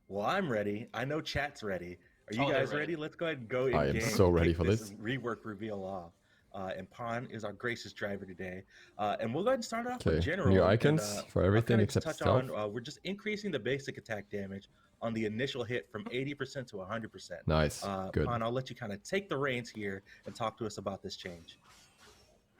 Well, I'm ready. I know chat's ready. Are you Oh, they're guys ready. ready? Let's go ahead and go in I am game. so ready Kick for this. rework reveal off. And Pawn is our gracious driver today. And we'll go ahead and start off with Okay, general. new and, icons for I'll everything kind of just except touch stealth. on, we're just increasing the basic attack damage on the initial hit from 80% to 100%. Nice, good. Pawn, I'll let you kind of take the reins here and talk to us about this change.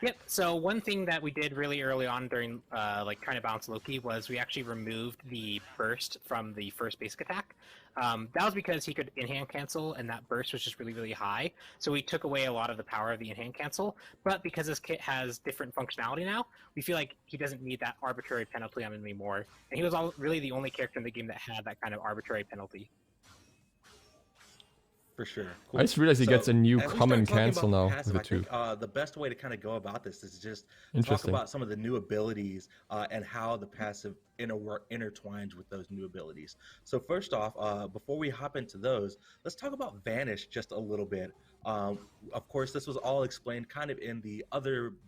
Yep. So one thing that we did really early on during like trying to balance Loki was we actually removed the burst from the first basic attack. That was because he could in-hand cancel, and that burst was just really, really high. So we took away a lot of the power of the in-hand cancel. But because this kit has different functionality now, we feel like he doesn't need that arbitrary penalty on him anymore. And he was really the only character in the game that had that kind of arbitrary penalty. For sure. I just realized he gets a new as we common start talking cancel about now passive, with the I two. think, the best way to kind of go about this is just talk Interesting. about some of the new abilities and how the passive intertwines with those new abilities. So first off, before we hop into those, let's talk about Vanish just a little bit. Of course, this was all explained kind of in the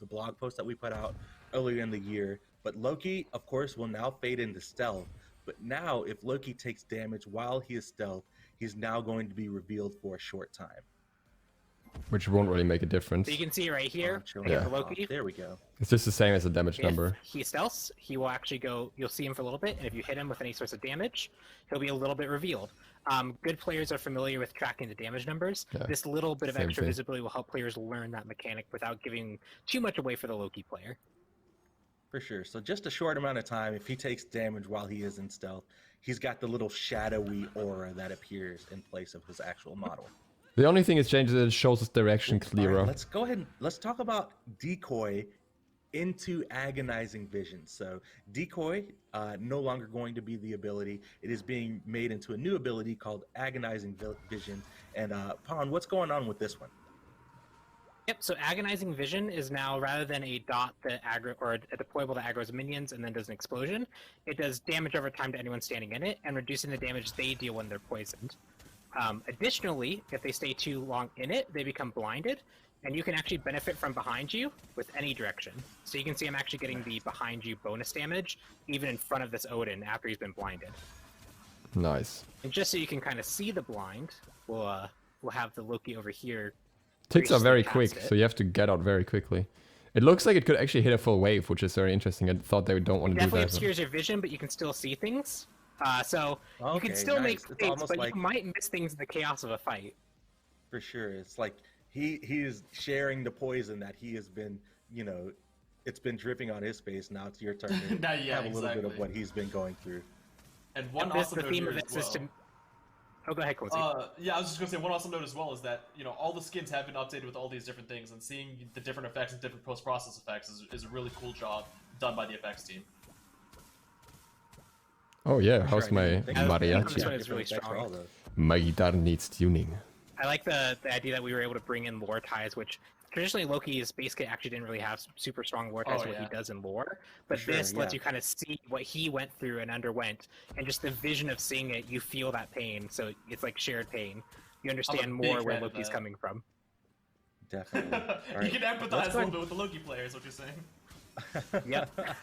blog post that we put out earlier in the year. But Loki, of course, will now fade into stealth. But now, if Loki takes damage while he is stealth, he's now going to be revealed for a short time. Which won't really make a difference. So you can see right here, Yeah. for Loki. There we go. It's just the same as the damage If number. he stealths, he will actually go, you'll see him for a little bit, and if you hit him with any sorts of damage, he'll be a little bit revealed. Good players are familiar with tracking the damage numbers. Yeah, This little bit of same extra thing. visibility will help players learn that mechanic without giving too much away for the Loki player. For sure. So just a short amount of time, if he takes damage while he is in stealth, he's got the little shadowy aura that appears in place of his actual model. The only thing it's changed is that it shows its direction All right, clearer. let's go ahead and let's talk about Decoy into Agonizing Vision. So Decoy, no longer going to be the ability. It is being made into a new ability called Agonizing Vision. And Pawn, what's going on with this one? Yep, so Agonizing Vision is now, rather than a dot that aggro or a deployable that aggroes minions and then does an explosion, it does damage over time to anyone standing in it and reducing the damage they deal when they're poisoned. Additionally, if they stay too long in it, they become blinded, and you can actually benefit from behind you with any direction. So you can see I'm actually getting the behind you bonus damage even in front of this Odin after he's been blinded. Nice. And just so you can kind of see the blind, we'll have the Loki over here. Ticks are graciously very cast quick, it. so you have to get out very quickly. It looks like it could actually hit a full wave, which is very interesting. I thought they don't want to do Definitely that. obscures your vision, but you can still see things. So you Okay, can still make nice. It's mistakes, almost but like- you might miss things in the chaos of a fight. For sure. It's like he is sharing the poison that he has been, it's been dripping on his face. Now it's your turn to Yeah, have a little bit of exactly. what he's been going through. And one And this, awesome the note theme here of as this is well. to. Oh, go ahead, Quincy. Yeah, I was just gonna say one awesome note as well is that all the skins have been updated with all these different things, and seeing the different effects and different post-process effects is a really cool job done by the effects team. Oh yeah, For how's sure, I my didn't think This mariachi? one is really Different effects for strong. all those. My guitar needs tuning. I like the idea that we were able to bring in lore ties, which traditionally Loki's base kit actually didn't really have super strong lore ties Oh, to what he yeah. does in lore. But sure, this lets yeah. you kind of see what he went through and underwent, and just the vision of seeing it, you feel that pain. So it's like shared pain. You understand big more where fan of Loki's that. coming from. Definitely. All You right, can let's empathize a go little ahead- bit with the Loki player, is what you're saying. Yep.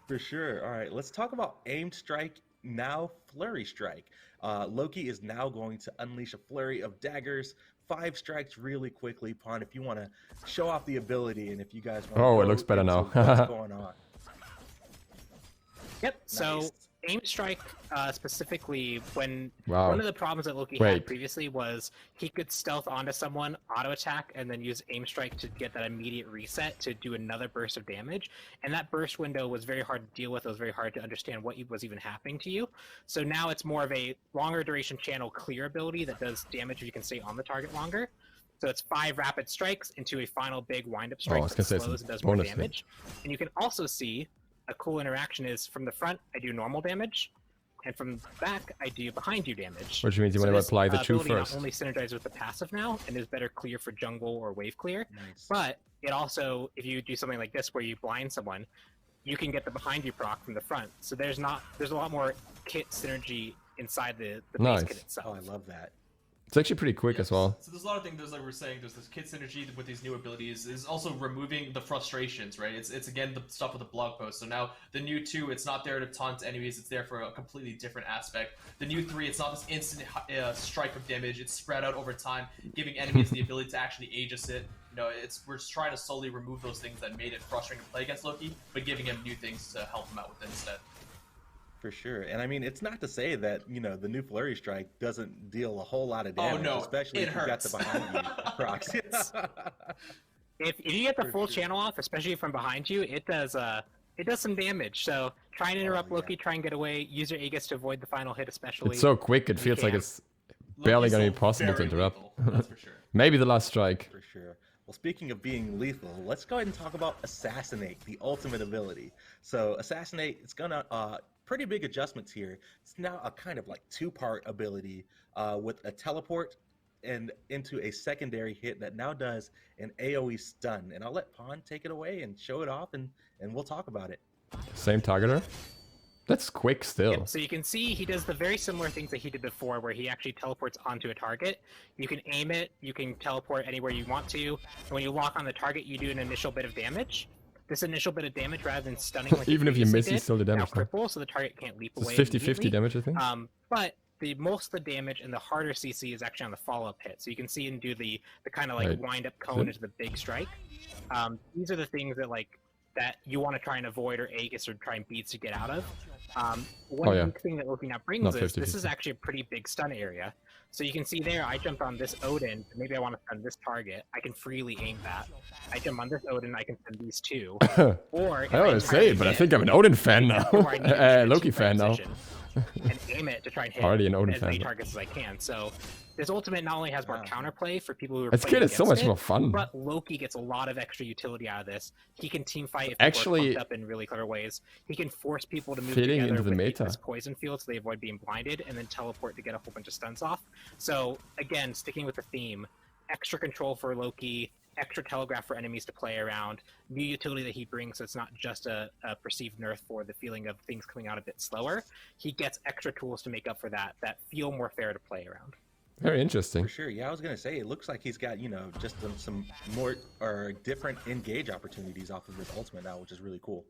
For sure. All right, let's talk about Aimed Strike, now Flurry Strike. Loki is now going to unleash a flurry of daggers, 5 strikes really quickly. Pawn, if you want to show off the ability, and if you guys want Oh, it looks better now. what's going on. Yep. So Nice. aim strike specifically when Wow. one of the problems that Loki Wait. had previously was he could stealth onto someone, auto attack, and then use aim strike to get that immediate reset to do another burst of damage. And that burst window was very hard to deal with. It was very hard to understand what was even happening to you. So now it's more of a longer duration channel clear ability that does damage if you can stay on the target longer. So it's 5 rapid strikes into a final big wind-up strike I was that gonna say it's a slows and does more bonus hit. damage. And you can also see a cool interaction is from the front, I do normal damage, and from the back, I do behind you damage. Which means you So want to this apply the two ability first. not only synergizes with the passive now, and is better clear for jungle or wave clear, Nice. but it also, if you do something like this where you blind someone, you can get the behind you proc from the front. So there's a lot more kit synergy inside the base Nice. kit itself. Oh, I love that. It's actually pretty quick as well. So there's a lot of things. There's like we're saying. There's this kit synergy with these new abilities. Is also removing the frustrations, right? It's again the stuff with the blog post. So now the new 2, it's not there to taunt enemies. It's there for a completely different aspect. The new 3, it's not this instant strike of damage. It's spread out over time, giving enemies the ability to actually Aegis it. You know, we're just trying to slowly remove those things that made it frustrating to play against Loki, but giving him new things to help him out with it instead. For sure. And I mean, it's not to say that, you know, the new Flurry Strike doesn't deal a whole lot of damage, especially if you got the behind you procs. If you get the full channel off, especially from behind you, it does some damage. So try and interrupt Loki, try and get away, use your Aegis to avoid the final hit especially. It's so quick, it feels like it's barely going to be possible to interrupt. Lethal, that's for sure. Maybe the last strike. For sure. Well, speaking of being lethal, let's go ahead and talk about Assassinate, the ultimate ability. So Assassinate, it's gonna pretty big adjustments here. It's now a kind of like 2-part ability with a teleport and into a secondary hit that now does an AoE stun. And I'll let Pawn take it away and show it off, and we'll talk about it. Same targeter. That's quick still. Yep, so you can see he does the very similar things that he did before, where he actually teleports onto a target. You can aim it, you can teleport anywhere you want to, and when you lock on the target, you do an initial bit of damage. This initial bit of damage, rather than stunning like even if you miss, you still do damage. Now cripple, so the target can't leap away. It's 50-50 damage, I think. But most of the damage and the harder CC is actually on the follow-up hit. So you can see and do the kind of like wind-up cone into the big strike. These are the things that you want to try and avoid or Aegis or try and beat to get out of. One unique thing that Loki now brings is this is actually a pretty big stun area. So you can see there, I jumped on this Odin, maybe I want to stun this target. I can freely aim that. I jump on this Odin, I can stun these 2. Or I don't want to say it, but I think I'm an Odin fan now. Loki fan now. And aim it to try and hit as many targets as I can. So this ultimate not only has more counterplay for people who are playing it's so much more fun. But Loki gets a lot of extra utility out of this. He can team fight if actually people are pumped up in really clever ways. He can force people to move fitting together into the with meta. this poison field so they avoid being blinded, and then teleport to get a whole bunch of stuns off. So again, sticking with the theme, extra control for Loki, extra telegraph for enemies to play around, new utility that he brings, so it's not just a perceived nerf for the feeling of things coming out a bit slower. He gets extra tools to make up for that feel more fair to play around. Very interesting. For sure. Yeah, I was going to say, it looks like he's got, you know, just some more or different engage opportunities off of his ultimate now, which is really cool.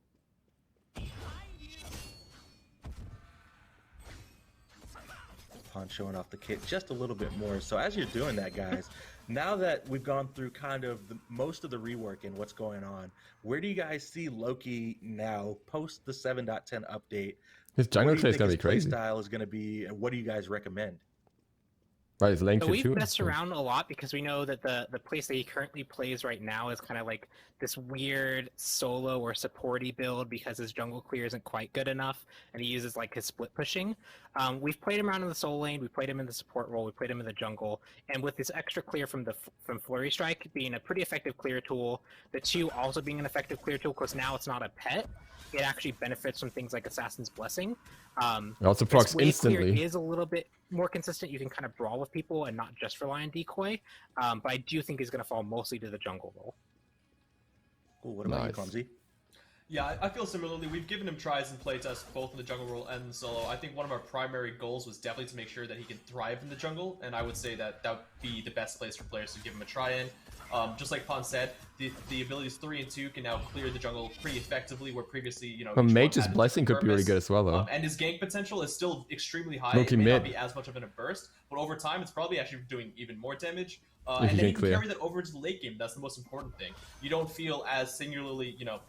Pawn showing off the kit just a little bit more. So as you're doing that, guys, now that we've gone through kind of most of the rework and what's going on, where do you guys see Loki now post the 7.10 update? His jungle play is going to be crazy. Style is going to be, and what do you guys recommend? Right, his lane so we've too. messed around a lot because we know that the place that he currently plays right now is kind of like this weird solo or supporty build because his jungle clear isn't quite good enough, and he uses like his split pushing. We've played him around in the solo lane, we played him in the support role, we played him in the jungle, and with this extra clear from Flurry Strike being a pretty effective clear tool, the 2 also being an effective clear tool because now it's not a pet. It actually benefits from things like Assassin's Blessing. It also procs instantly. Clear is a little bit more consistent. You can kind of brawl with people and not just rely on decoy. But I do think he's going to fall mostly to the jungle role. Cool. What about you, Clumsy? Yeah, I feel similarly. We've given him tries and playtests both in the jungle role and solo. I think one of our primary goals was definitely to make sure that he can thrive in the jungle, and I would say that that would be the best place for players to give him a try in. Just like Pon said, the abilities 3 and 2 can now clear the jungle pretty effectively, where previously, you know, Mage's Blessing could be really good as well, though. And his gank potential is still extremely high. Loki it may mid. not be as much of in a burst, but over time, it's probably actually doing even more damage. And then you can carry that over to the late game. That's the most important thing. You don't feel as singularly, you know,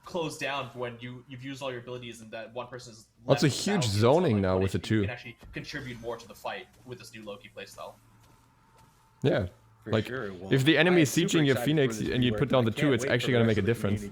closed down when you've used all your abilities and that one person is left. It's a huge zoning now with the 2. You can actually contribute more to the fight with this new Loki playstyle. Yeah. For sure. Well, if the enemy is super sieging your excited Phoenix and you put down the 2, it's actually going to make a difference.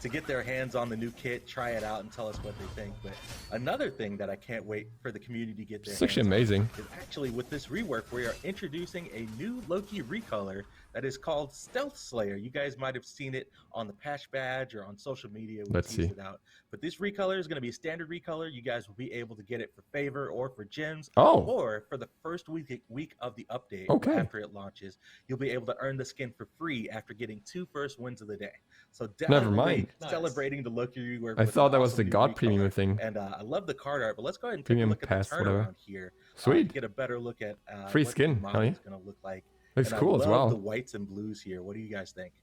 To get their hands on the new kit, try it out, and tell us what they think. But another thing that I can't wait for the community to get their hands on amazing. Is actually with this rework, we are introducing a new Loki recolor that is called Stealth Slayer. You guys might have seen it on the patch badge or on social media. Let's see. It out. But this recolor is going to be a standard recolor. You guys will be able to get it for favor or for gems. Or for the first week of the update after it launches, you'll be able to earn the skin for free after getting 2 first wins of the day. So definitely Nice. celebrating the Loki rework. I with thought an that was awesome the new God premium recolor. thing. And I love the card art, but let's go ahead and take Premium a look at the pass, whatever. turnaround here. To Sweet. get a better look at Free what skin, the model honey. is going to look like. Looks And cool I as love well. the whites and blues here. What do you guys think?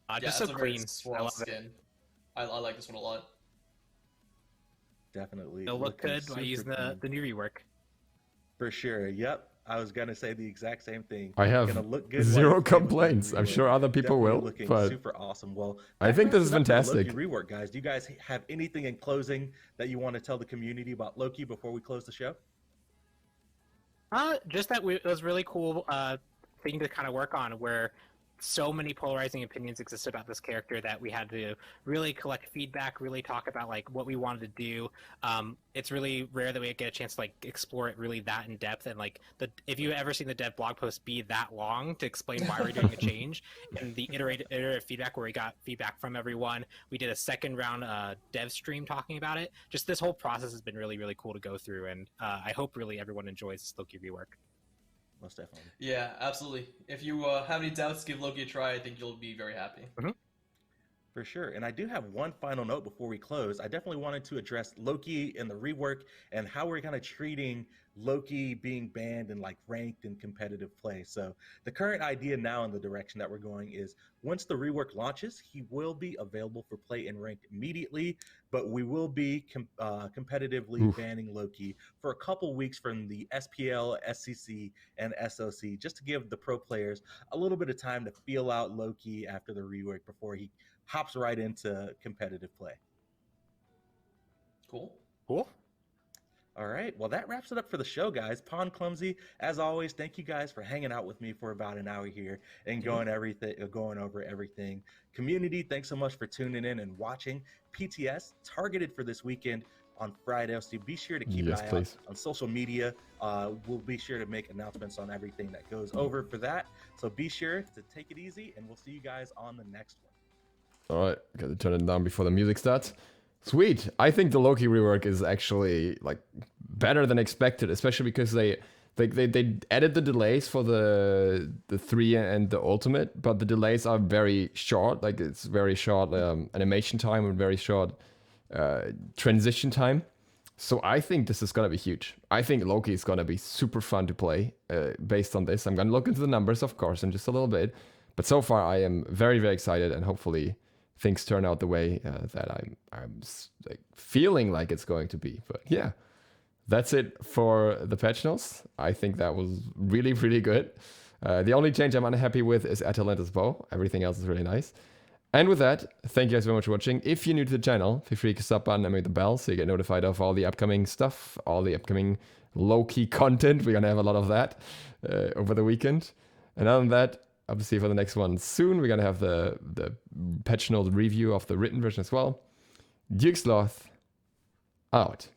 Yeah, Just that's so a very clean. I swell love it. skin. I like this one a lot. Definitely. It'll look looking good by super using clean. the new rework. For sure. Yep. I was gonna say the exact same thing. I have Gonna look good zero while it's playing with the complaints. I'm rework. sure other people Definitely will, looking but super awesome. Well, I that think wraps this is it up for the fantastic. Loki rework, guys. Do you guys have anything in closing that you want to tell the community about Loki before we close the show? Just that it was really cool thing to kind of work on, where so many polarizing opinions exist about this character that we had to really collect feedback, really talk about like what we wanted to do. It's really rare that we get a chance to like explore it really that in depth, and like if you've ever seen the dev blog post be that long to explain why we're doing a change, and the iterative feedback where we got feedback from everyone. We did a second round dev stream talking about it. Just this whole process has been really, really cool to go through, and I hope really everyone enjoys this Loki rework. Most definitely. Yeah, absolutely. If you have any doubts, give Loki a try. I think you'll be very happy. For sure. And I do have one final note before we close. I definitely wanted to address Loki and the rework and how we're kind of treating Loki being banned and like ranked in competitive play. So the current idea now in the direction that we're going is once the rework launches, he will be available for play and ranked immediately, but we will be competitively banning Loki for a couple weeks from the SPL, SCC, and SOC, just to give the pro players a little bit of time to feel out Loki after the rework before he hops right into competitive play. Cool. Cool. All right. Well, that wraps it up for the show, guys. Pond Clumsy, as always, thank you guys for hanging out with me for about an hour here and going over everything. Community, thanks so much for tuning in and watching. PTS targeted for this weekend on Friday, so be sure to keep an eye out on social media. We'll be sure to make announcements on everything that goes over for that. So be sure to take it easy, and we'll see you guys on the next one. All right, gotta turn it down before the music starts. Sweet. I think the Loki rework is actually like better than expected, especially because they added the delays for the 3 and the ultimate, but the delays are very short. Like it's very short animation time and very short transition time. So I think this is gonna be huge. I think Loki is gonna be super fun to play based on this. I'm gonna look into the numbers, of course, in just a little bit, but so far I am very, very excited, and hopefully things turn out the way that I'm like feeling like it's going to be. But yeah, that's it for the patch notes. I think that was really, really good. The only change I'm unhappy with is Atalanta's bow. Everything else is really nice. And with that, thank you guys very much for watching. If you're new to the channel, feel free to sub button and ring the bell so you get notified of all the upcoming stuff, all the upcoming low-key content. We're going to have a lot of that over the weekend. And other than that, obviously for the next one soon, we're going to have the patch note review of the written version as well. Duke Sloth, out.